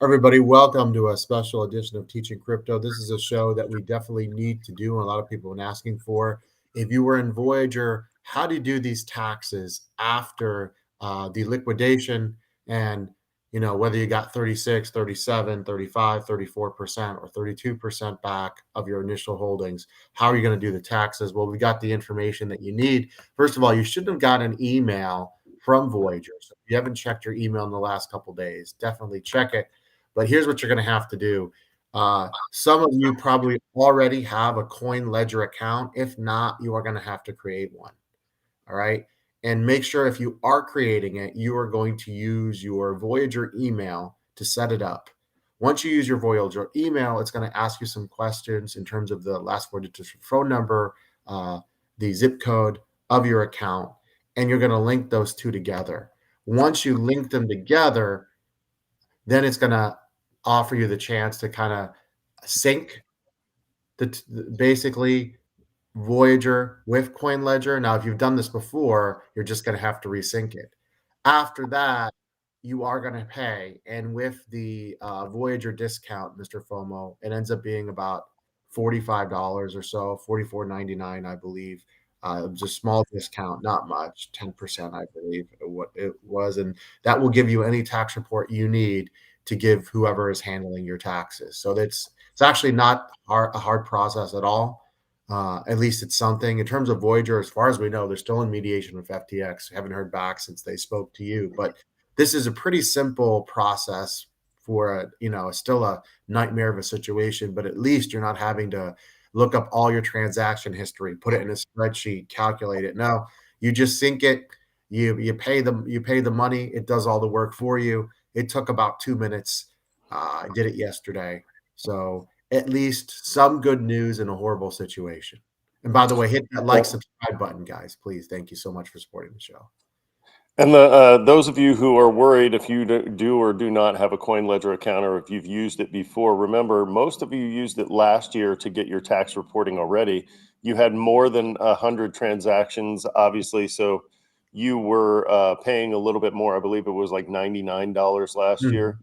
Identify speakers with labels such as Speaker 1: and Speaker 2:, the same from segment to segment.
Speaker 1: Everybody, welcome to a special edition of Teaching Crypto. This is a show that we definitely need to do, and a lot of people have been asking for. If you were in Voyager, how do you do these taxes after the liquidation? And, whether you got 36, 37, 35, 34%, or 32% back of your initial holdings, how are you going to do the taxes? Well, we got the information that you need. First of all, you shouldn't have got an email from Voyager. So if you haven't checked your email in the last couple of days, definitely check it. But here's what you're going to have to do. Some of you probably already have a coin ledger account. If not, you are going to have to create one. All right. And make sure if you are creating it, you are going to use your Voyager email to set it up. Once you use your Voyager email, it's going to ask you some questions in terms of the last four digits phone number, the zip code of your account, and you're going to link those two together. Once you link them together, then it's going to offer you the chance to kind of sync basically Voyager with CoinLedger. Now, if you've done this before, you're just going to have to resync it. After that, you are going to pay. And with the Voyager discount, MrFOMO, it ends up being about $45 or so, $44.99, I believe. It was a small discount, not much, 10%, I believe, what it was. And that will give you any tax report you need to give whoever is handling your taxes. So it's actually not a hard process at all. At least it's something. In terms of Voyager, as far as we know, they're still in mediation with FTX. Haven't heard back since they spoke to you. But this is a pretty simple process for still a nightmare of a situation. But at least you're not having to look up all your transaction history, put it in a spreadsheet, calculate it. No, you just sync it. You pay the money. It does all the work for you. It took about 2 minutes. I did it yesterday. So at least some good news in a horrible situation. And by the way, hit that subscribe button, guys. Please. Thank you so much for supporting the show.
Speaker 2: And those of you who are worried if you do or do not have a CoinLedger account, or if you've used it before, remember, most of you used it last year to get your tax reporting already. You had more than 100 transactions, obviously, so you were paying a little bit more. I believe it was like $99 last year.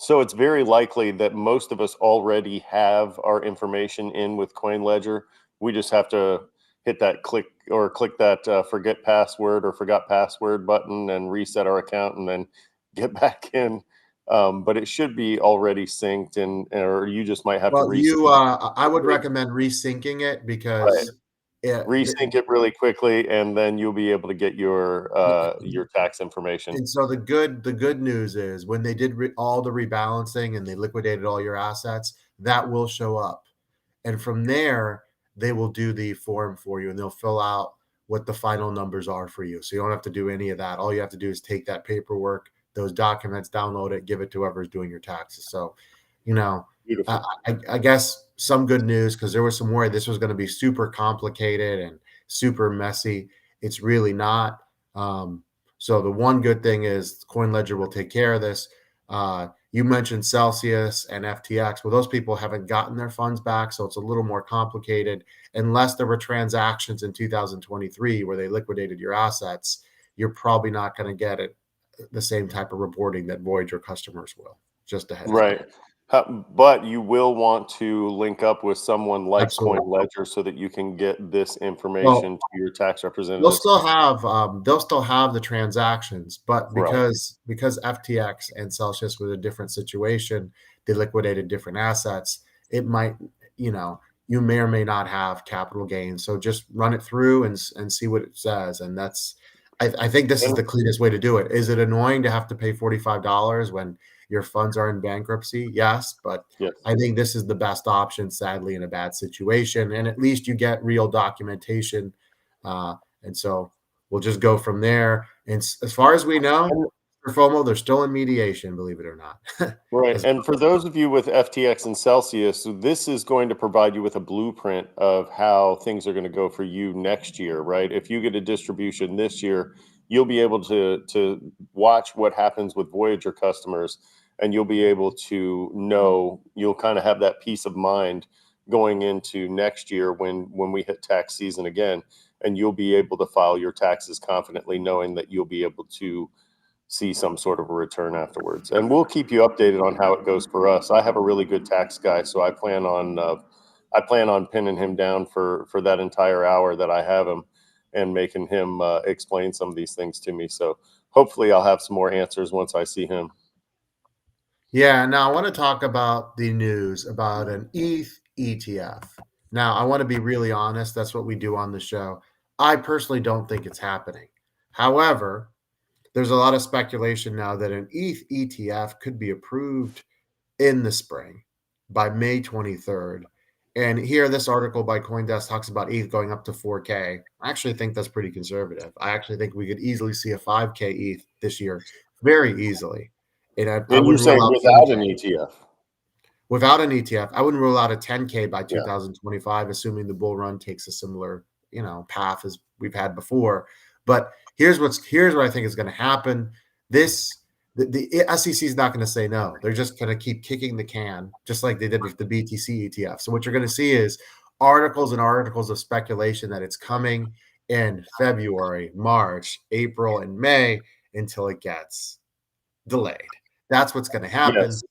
Speaker 2: So it's very likely that most of us already have our information in with CoinLedger. We just have to hit that click that forget password or forgot password button and reset our account and then get back in. But it should be already synced, or you just might have to resync.
Speaker 1: I would recommend resyncing it because
Speaker 2: resync it really quickly, and then you'll be able to get your tax information.
Speaker 1: And so the good news is when they did all the rebalancing and they liquidated all your assets, that will show up. And from there, they will do the form for you and they'll fill out what the final numbers are for you. So you don't have to do any of that. All you have to do is take that paperwork, those documents, download it, give it to whoever's doing your taxes. So, I guess some good news, because there was some worry this was going to be super complicated and super messy. It's really not. So the one good thing is CoinLedger will take care of this. You mentioned Celsius and FTX. Well, those people haven't gotten their funds back, so it's a little more complicated. Unless there were transactions in 2023 where they liquidated your assets, you're probably not going to get it the same type of reporting that Voyager customers will. Just a heads up.
Speaker 2: But you will want to link up with someone like CoinLedger so that you can get this information to your tax representative.
Speaker 1: They'll still have the transactions, but because FTX and Celsius was a different situation, they liquidated different assets. It might, you may or may not have capital gains. So just run it through and see what it says. And I think this is the cleanest way to do it. Is it annoying to have to pay $45 when your funds are in bankruptcy? Yes, but I think this is the best option, sadly, in a bad situation. And at least you get real documentation. And so we'll just go from there. And as far as we know, FOMO, they're still in mediation, believe it or not.
Speaker 2: Right. And for those of you with FTX and Celsius, this is going to provide you with a blueprint of how things are going to go for you next year, right? If you get a distribution this year, you'll be able to watch what happens with Voyager customers, and you'll be able to know, you'll kind of have that peace of mind going into next year when we hit tax season again, and you'll be able to file your taxes confidently knowing that you'll be able to see some sort of a return afterwards. And we'll keep you updated on how it goes for us. I have a really good tax guy, so I plan on pinning him down for that entire hour that I have him, and making him explain some of these things to me. So hopefully I'll have some more answers once I see him.
Speaker 1: Yeah, now I want to talk about the news about an ETH ETF. Now, I want to be really honest. That's what we do on the show. I personally don't think it's happening. However, there's a lot of speculation now that an ETH ETF could be approved in the spring by May 23rd. And here, this article by CoinDesk talks about ETH going up to 4K. I actually think that's pretty conservative. I actually think we could easily see a 5K ETH this year, very easily. And I
Speaker 2: And you're
Speaker 1: wouldn't rule
Speaker 2: saying
Speaker 1: out
Speaker 2: without
Speaker 1: 10K.
Speaker 2: an ETF?
Speaker 1: Without an ETF, I wouldn't rule out a 10K by
Speaker 2: Yeah.
Speaker 1: 2025, assuming the bull run takes a similar, path as we've had before. But here's what I think is going to happen. The SEC is not going to say no. They're just going to keep kicking the can, just like they did with the BTC ETF. So what you're going to see is articles and articles of speculation that it's coming in February, March, April, and May until it gets delayed. That's what's going to happen.
Speaker 2: Yes.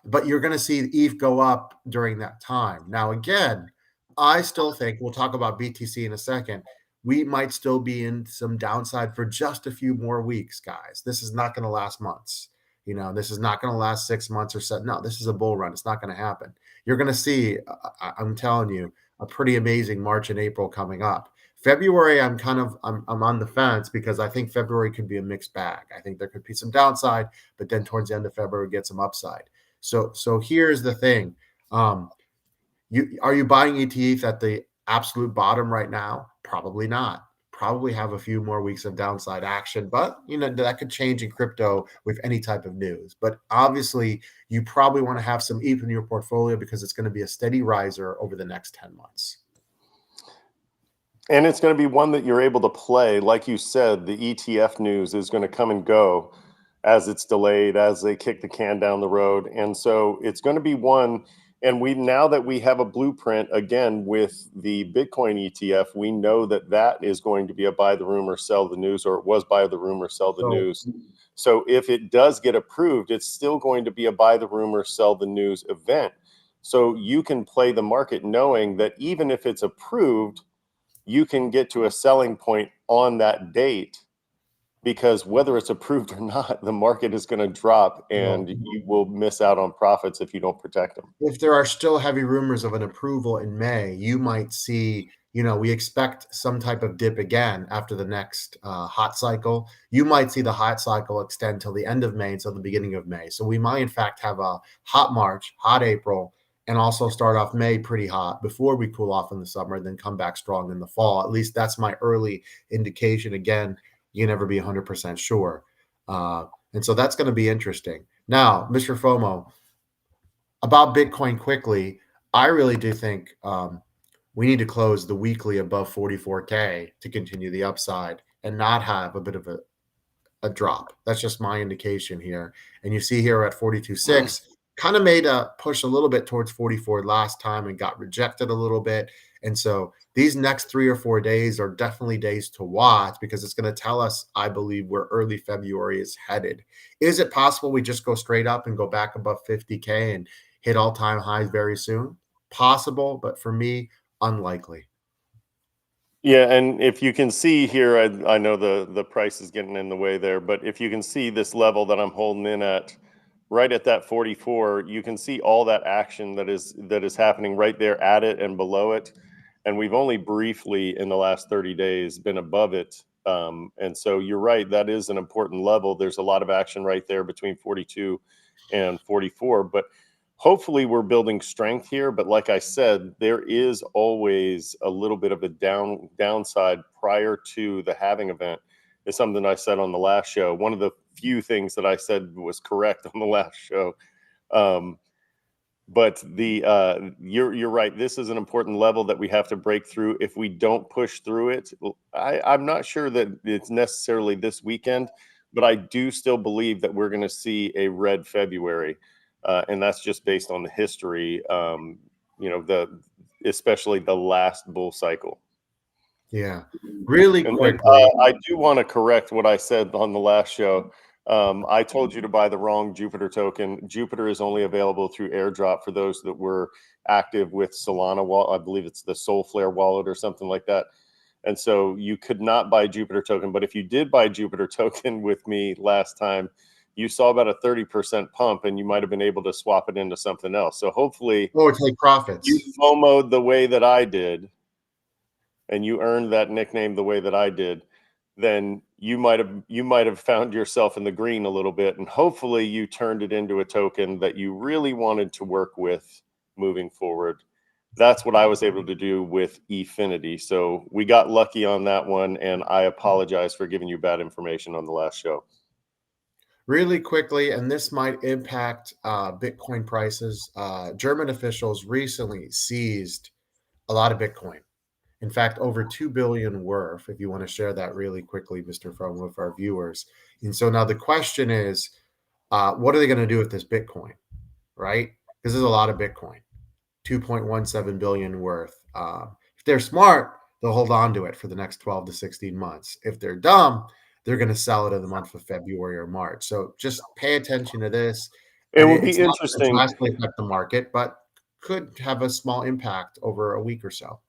Speaker 1: But you're going to see ETH go up during that time. Now, again, I still think we'll talk about BTC in a second. We might still be in some downside for just a few more weeks, guys. This is not going to last months. This is not going to last 6 months or so. No, this is a bull run. It's not going to happen. You're going to see, I'm telling you, a pretty amazing March and April coming up. February, I'm on the fence because I think February could be a mixed bag. I think there could be some downside, but then towards the end of February, get some upside. So here's the thing: are you buying ETH at the absolute bottom right now? Probably not. Probably have a few more weeks of downside action, but that could change in crypto with any type of news. But obviously, you probably want to have some ETH in your portfolio because it's going to be a steady riser over the next 10 months.
Speaker 2: And it's going to be one that you're able to play. Like you said, the ETF news is going to come and go as it's delayed, as they kick the can down the road. And so it's going to be one. And now that we have a blueprint, again, with the Bitcoin ETF, we know that is going to be a buy the rumor, sell the news, or it was buy the rumor, sell the news. So if it does get approved, it's still going to be a buy the rumor, sell the news event. So you can play the market knowing that even if it's approved, you can get to a selling point on that date, because whether it's approved or not, the market is going to drop and you will miss out on profits if you don't protect them.
Speaker 1: If there are still heavy rumors of an approval in May, you might see, we expect some type of dip again after the next hot cycle. You might see the hot cycle extend till the end of May until the beginning of May. So we might, in fact, have a hot March, hot April, and also start off May pretty hot before we cool off in the summer, then come back strong in the fall. At least that's my early indication. Again, you never be 100% sure. And so that's going to be interesting. Now, MrFOMO, about Bitcoin quickly, I really do think we need to close the weekly above 44K to continue the upside and not have a bit of a drop. That's just my indication here. And you see here at 42.6, kind of made a push a little bit towards 44 last time and got rejected a little bit. And so these next 3 or 4 days are definitely days to watch, because it's going to tell us, I believe, where early February is headed. Is it possible we just go straight up and go back above 50K and hit all-time highs very soon? Possible, but for me, unlikely.
Speaker 2: Yeah, and if you can see here, I know the price is getting in the way there, but if you can see this level that I'm holding in at, right at that 44, you can see all that action that is happening right there at it and below it. And we've only briefly in the last 30 days been above it. And so you're right, that is an important level. There's a lot of action right there between 42 and 44, but hopefully we're building strength here. But like I said, there is always a little bit of a downside prior to the halving event. Is something I said on the last show. One of the few things that I said was correct on the last show. But you're right. This is an important level that we have to break through. If we don't push through it, I'm not sure that it's necessarily this weekend, but I do still believe that we're going to see a red February, and that's just based on the history. Especially the last bull cycle.
Speaker 1: Yeah. Really
Speaker 2: And
Speaker 1: quickly.
Speaker 2: I do want to correct what I said on the last show. I told you to buy the wrong Jupiter token. Jupiter is only available through airdrop for those that were active with Solana wallet. I believe it's the Soulflare wallet or something like that. And so you could not buy Jupiter token. But if you did buy Jupiter token with me last time, you saw about a 30% pump and you might have been able to swap it into something else. So hopefully
Speaker 1: Or take
Speaker 2: you
Speaker 1: profits.
Speaker 2: FOMO'd the way that I did and you earned that nickname the way that I did, then you might have found yourself in the green a little bit, and hopefully you turned it into a token that you really wanted to work with moving forward. That's what I was able to do with Efinity. So we got lucky on that one, and I apologize for giving you bad information on the last show.
Speaker 1: Really quickly, and this might impact Bitcoin prices. German officials recently seized a lot of Bitcoin. In fact, over 2 billion worth, if you want to share that really quickly, Mr. From, with our viewers. And so now the question is, what are they going to do with this Bitcoin, right? This is a lot of Bitcoin, 2.17 billion worth. If they're smart, they'll hold on to it for the next 12 to 16 months. If they're dumb, they're going to sell it in the month of February or March. So just pay attention to this.
Speaker 2: It
Speaker 1: And
Speaker 2: will be
Speaker 1: it's not going to
Speaker 2: interesting.
Speaker 1: drastically affect the market, but could have a small impact over a week or so.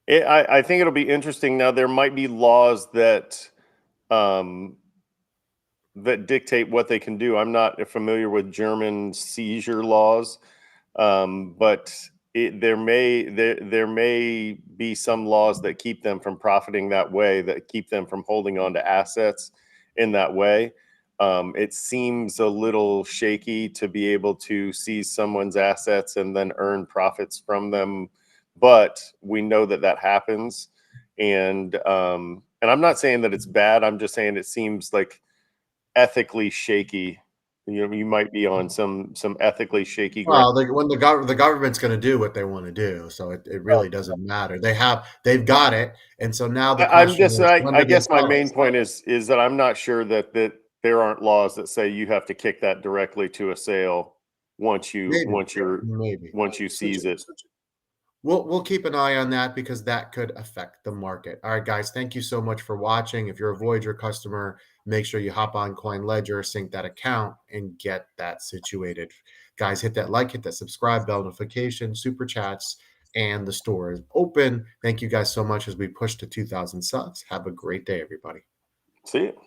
Speaker 2: I think it'll be interesting. Now there might be laws that um, that dictate what they can do. I'm not familiar with German seizure laws, but there may be some laws that keep them from profiting that way, that keep them from holding on to assets in that way. It seems a little shaky to be able to seize someone's assets and then earn profits from them, but we know that that happens. And I'm not saying that it's bad. I'm just saying it seems like ethically shaky. You know, you might be on some ethically shaky ground.
Speaker 1: Well, when the government's going to do what they want to do, so it really doesn't matter. They've got it, and so now the
Speaker 2: I'm
Speaker 1: question
Speaker 2: just
Speaker 1: is, when
Speaker 2: I
Speaker 1: do they
Speaker 2: guess my
Speaker 1: sell it?
Speaker 2: main point is that I'm not sure that there aren't laws that say you have to kick that directly to a sale once
Speaker 1: Maybe, maybe.
Speaker 2: once you seize it.
Speaker 1: We'll keep an eye on that because that could affect the market. All right, guys, thank you so much for watching. If you're a Voyager customer, make sure you hop on Coin Ledger, sync that account, and get that situated. Guys, hit that like, hit that subscribe, bell notification, super chats, and the store is open. Thank you guys so much as we push to 2,000 subs. Have a great day, everybody.
Speaker 2: See it.